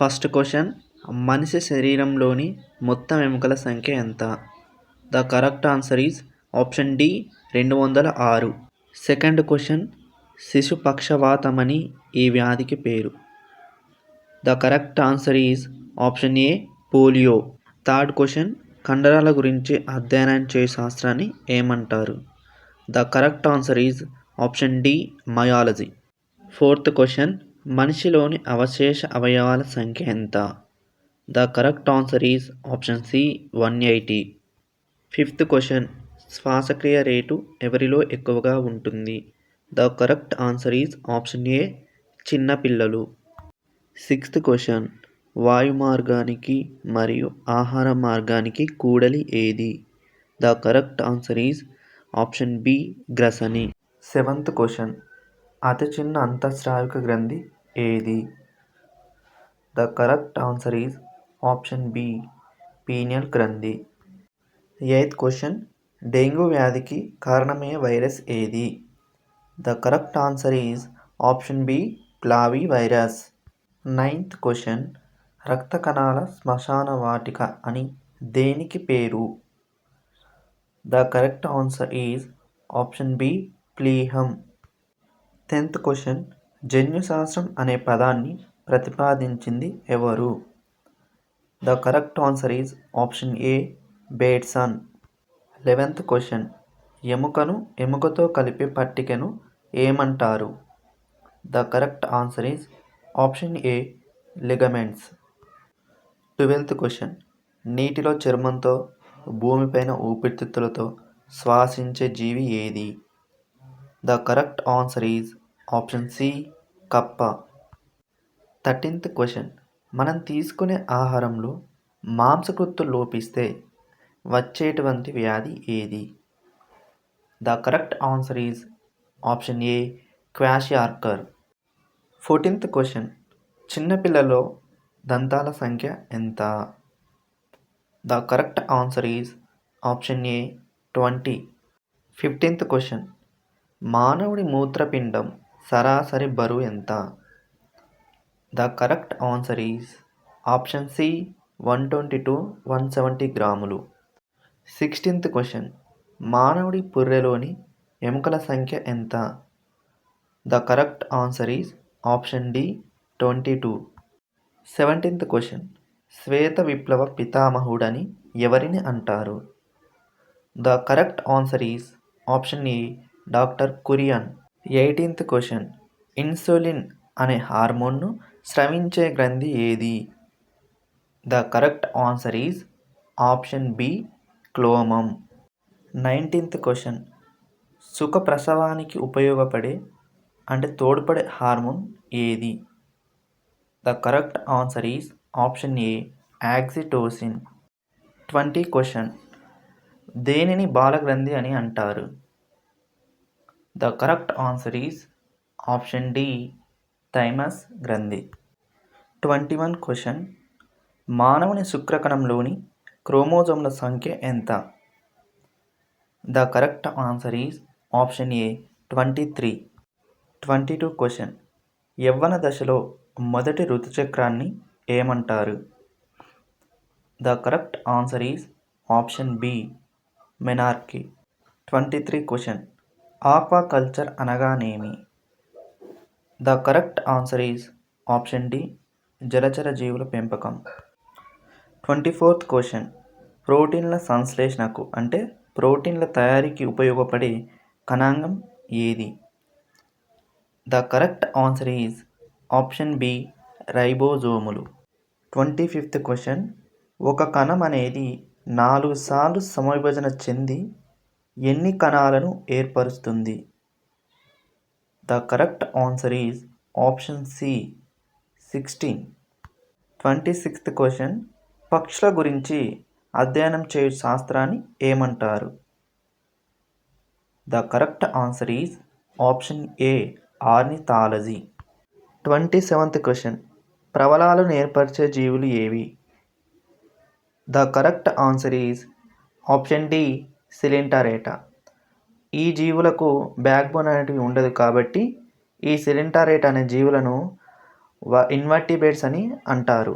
First question, మనిషి శరీరంలోని మొత్తం ఎముకల సంఖ్య ఎంత? The correct answer is option D 206. Second question, శిశు పక్షవాతమని ఈ వ్యాధికి పేరు. The correct answer is option A polio. Third question, కండరాల గురించి అధ్యయనం చేయు శాస్త్రాన్ని ఏమంటారు? The correct answer is option D myology. Fourth question, మనిషిలోని అవశేష అవయవాల సంఖ్య ఎంత? The correct answer is option C 180. Fifth question, శ్వాసక్రియ రేటు ఎవరిలో ఎక్కువగా ఉంటుంది? The correct answer is option A చిన్నపిల్లలు. సిక్స్త్ క్వశ్చన్, వాయు మార్గానికి మరియు ఆహార మార్గానికి కూడలి ఏది? The correct answer is option B గ్రసని. సెవెంత్ క్వశ్చన్, అతి చిన్న అంతఃస్రావిక గ్రంథి ఏది? The correct answer is option B pineal గ్రంథి. ఎయిత్ క్వశ్చన్, డెంగ్యూ వ్యాధికి కారణమయ్యే వైరస్ ఏది? The correct answer is option B flavivirus. Ninth question, రక్త కణాల శ్మశాన వాటిక అని దేనికి పేరు? The correct answer is option B ప్లీహం. 10th క్వశ్చన్, జన్యుశాస్త్రం అనే పదాన్ని ప్రతిపాదించింది ఎవరు? The correct answer is option A Bateson. 11th question, ఎముకను ఎముకతో కలిపే పట్టికను ఏమంటారు? The correct answer is option A ligaments. 12th question, నీటిలో చర్మంతో భూమిపైన ఊపిరితిత్తులతో శ్వాసించే జీవి ఏది? The correct answer is option C కప్ప. 13th క్వశ్చన్, మనం తీసుకునే ఆహారంలో మాంసకృత్తు లోపిస్తే వచ్చేటువంటి వ్యాధి ఏది? The correct answer is option A kwashiorkor. 14th question, చిన్నపిల్లలో దంతాల సంఖ్య ఎంత? The correct answer is option A 20. 15th question, మానవుడి మూత్రపిండం సరాసరి బరువు ఎంత? The correct answer is option C 120 to 170 గ్రాములు. 16th క్వశ్చన్, మానవుడి పుర్రెలోని ఎముకల సంఖ్య ఎంత? The correct answer is option D 22. 17th question, శ్వేత విప్లవ పితామహుడని ఎవరిని అంటారు? The correct answer is option A doctor Kurien. 18th question, insulin అనే హార్మోన్ను స్రవించే గ్రంథి ఏది? The correct answer is option B క్లోమం. 19th క్వశ్చన్, సుఖ ప్రసవానికి ఉపయోగపడే తోడ్పడే హార్మోన్ ఏది? The correct answer is option A oxytocin. 20 question, దేనిని బాలగ్రంథి అని అంటారు? The correct answer is option D thymus గ్రంథి. 21 క్వశ్చన్, మానవుని శుక్రకణంలోని క్రోమోజోమ్ల సంఖ్య ఎంత? The correct answer is option A 23. 22 question, యవ్వన దశలో మొదటి ఋతుచక్రాన్ని ఏమంటారు? The correct answer is option B menarche. 23 question, aquaculture అనగానేమి? The correct answer is option D జలచర జీవుల పెంపకం. 24th క్వశ్చన్, ప్రోటీన్ల సంశ్లేషణకు ప్రోటీన్ల తయారీకి ఉపయోగపడే కణాంగం ఏది? The correct answer is option B రైబోజోములు. 25th క్వశ్చన్, ఒక కణం అనేది 4 సార్లు సమవిభజన చెంది ఎన్ని కణాలను ఏర్పరుస్తుంది? The correct answer is option C 16. 26th question, పక్షుల గురించి అధ్యయనం చేయు శాస్త్రాన్ని ఏమంటారు? The correct answer is option A ornithology. 27th question, ప్రబలాలను ఏర్పరిచే జీవులు ఏవి? The correct answer is option D Coelenterata. ఈ జీవులకు బ్యాక్బోన్ అనేటివి ఉండదు కాబట్టి ఈ సిలింటరేటా అనే జీవులను ఇన్వర్టిబ్రేట్స్ అని అంటారు.